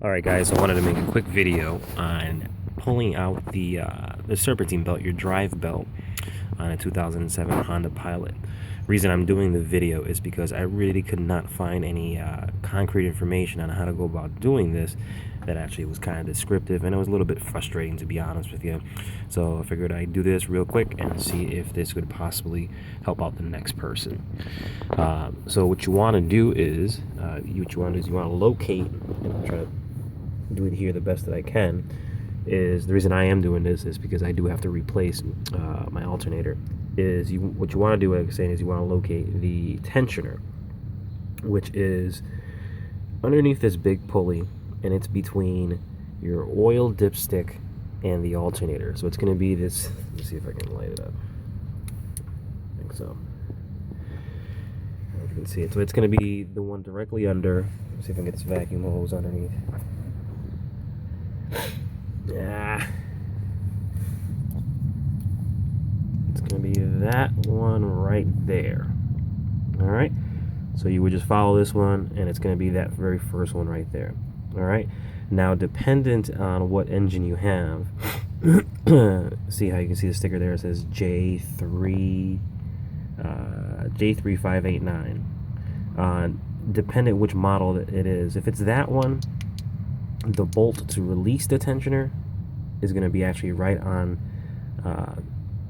Alright guys, I wanted to make a quick video on pulling out the Serpentine belt, your drive belt, on a 2007 Honda Pilot. Reason I'm doing the video is because I really could not find any concrete information on how to go about doing this that actually was kind of descriptive, and it was a little bit frustrating, to be honest with you. So I figured I'd do this real quick and see if this could possibly help out the next person. So what you want to do is you want to locate, and I'll try to do it here the best that I can. Is the reason I am doing this is because I do have to replace my alternator. What you want to do, like I was saying, is you want to locate the tensioner, which is underneath this big pulley, and it's between your oil dipstick and the alternator. So it's going to be this. Let's see if I can light it up. I think so. If you can see it. So it's going to be the one directly under. Let's see if I can get this vacuum hose underneath. Yeah. It's going to be that one right there. Alright? So you would just follow this one, and it's going to be that very first one right there. Alright? Now, dependent on what engine you have, see how you can see the sticker there? It says J3589. Dependent which model it is. If it's that one, the bolt to release the tensioner is going to be actually right on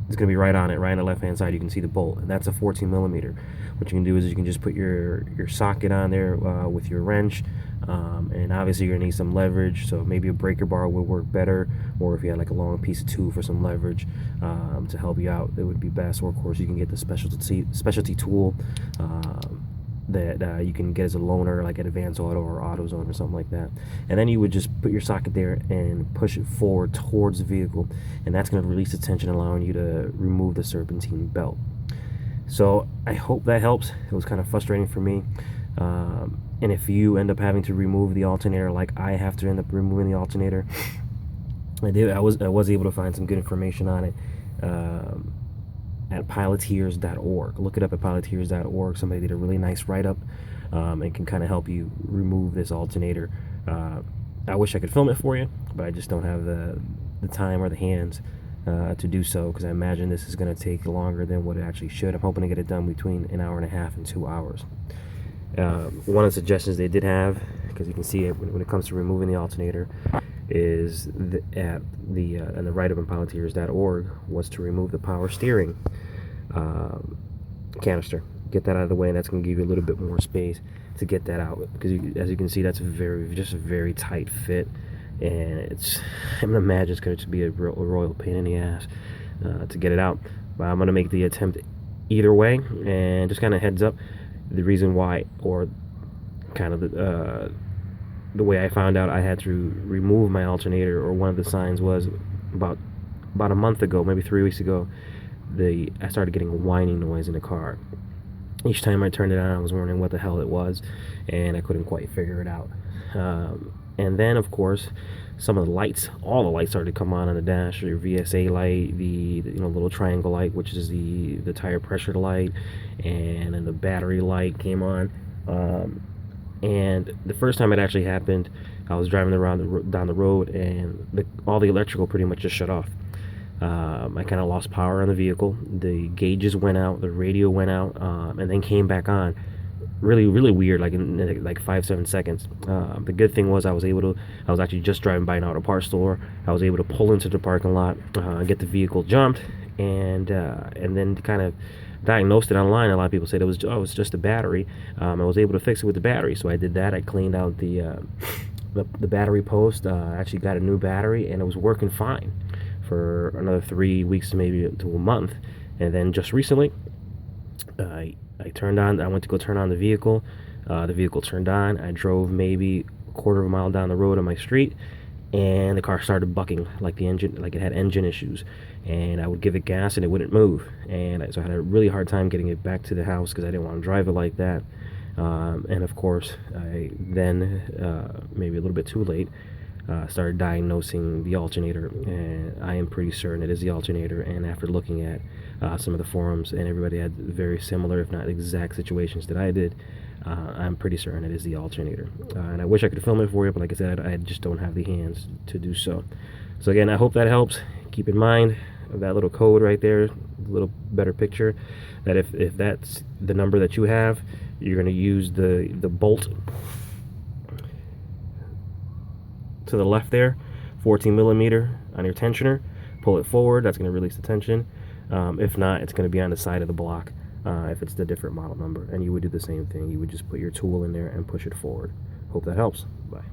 it's going to be right on it, right on the left hand side. You can see the bolt, and that's a 14 millimeter. What you can do is you can just put your socket on there with your wrench, and obviously you're going to need some leverage, so maybe a breaker bar would work better, or if you had like a long piece of tube for some leverage to help you out, it would be best. Or of course you can get the specialty tool that you can get as a loaner, like at Advance Auto or AutoZone or something like that. And then you would just put your socket there and push it forward towards the vehicle, and that's going to release the tension, allowing you to remove the serpentine belt. So I hope that helps. It was kind of frustrating for me, and if you end up having to remove the alternator like I have to end up removing the alternator, I was able to find some good information on it at piloteers.org. Look it up at piloteers.org. Somebody did a really nice write-up and can kind of help you remove this alternator. I wish I could film it for you, but I just don't have the time or the hands to do so, because I imagine this is going to take longer than what it actually should. I'm hoping to get it done between an hour and a half and 2 hours. One of the suggestions they did have, because you can see it when it comes to removing the alternator, is at the write-up on piloteers.org was to remove the power steering canister. Get that out of the way, and that's going to give you a little bit more space to get that out, because as you can see, that's just a very tight fit, and I'm gonna imagine it's going to be a royal pain in the ass to get it out. But I'm going to make the attempt either way, and just kind of heads up, the reason why, or kind of the way I found out I had to remove my alternator, or one of the signs, was about a month ago, maybe 3 weeks ago, I started getting a whining noise in the car. Each time I turned it on, I was wondering what the hell it was, and I couldn't quite figure it out. And then, of course, some of the lights, all the lights started to come on the dash. Your VSA light, the little triangle light, which is the tire pressure light, and then the battery light came on. And the first time it actually happened, I was driving down the road, and all the electrical pretty much just shut off. I kind of lost power on the vehicle. The gauges went out, the radio went out, and then came back on. Really, really weird, like in like 5-7 seconds. The good thing was I was actually just driving by an auto parts store. I was able to pull into the parking lot, get the vehicle jumped, and then kind of diagnosed it online. A lot of people said it was just a battery. I was able to fix it with the battery, so I did that. I cleaned out the battery post. Actually got a new battery, and it was working fine for another 3 weeks, maybe to a month. And then just recently, I went to go turn on the vehicle. The vehicle turned on. I drove maybe a quarter of a mile down the road on my street, and the car started bucking like it had engine issues. And I would give it gas, and it wouldn't move. And so I had a really hard time getting it back to the house, because I didn't want to drive it like that. And of course, I then, maybe a little bit too late, started diagnosing the alternator, and I am pretty certain it is the alternator. And after looking at some of the forums, and everybody had very similar, if not exact, situations that I did, I'm pretty certain it is the alternator. And I wish I could film it for you, but like I said, I just don't have the hands to do so. So again, I hope that helps. Keep in mind that little code right there, a little better picture, that if that's the number that you have, you're going to use the bolt to the left there, 14 millimeter on your tensioner. Pull it forward, that's going to release the tension. If not, it's going to be on the side of the block if it's the different model number. And you would do the same thing. You would just put your tool in there and push it forward. Hope that helps. Bye.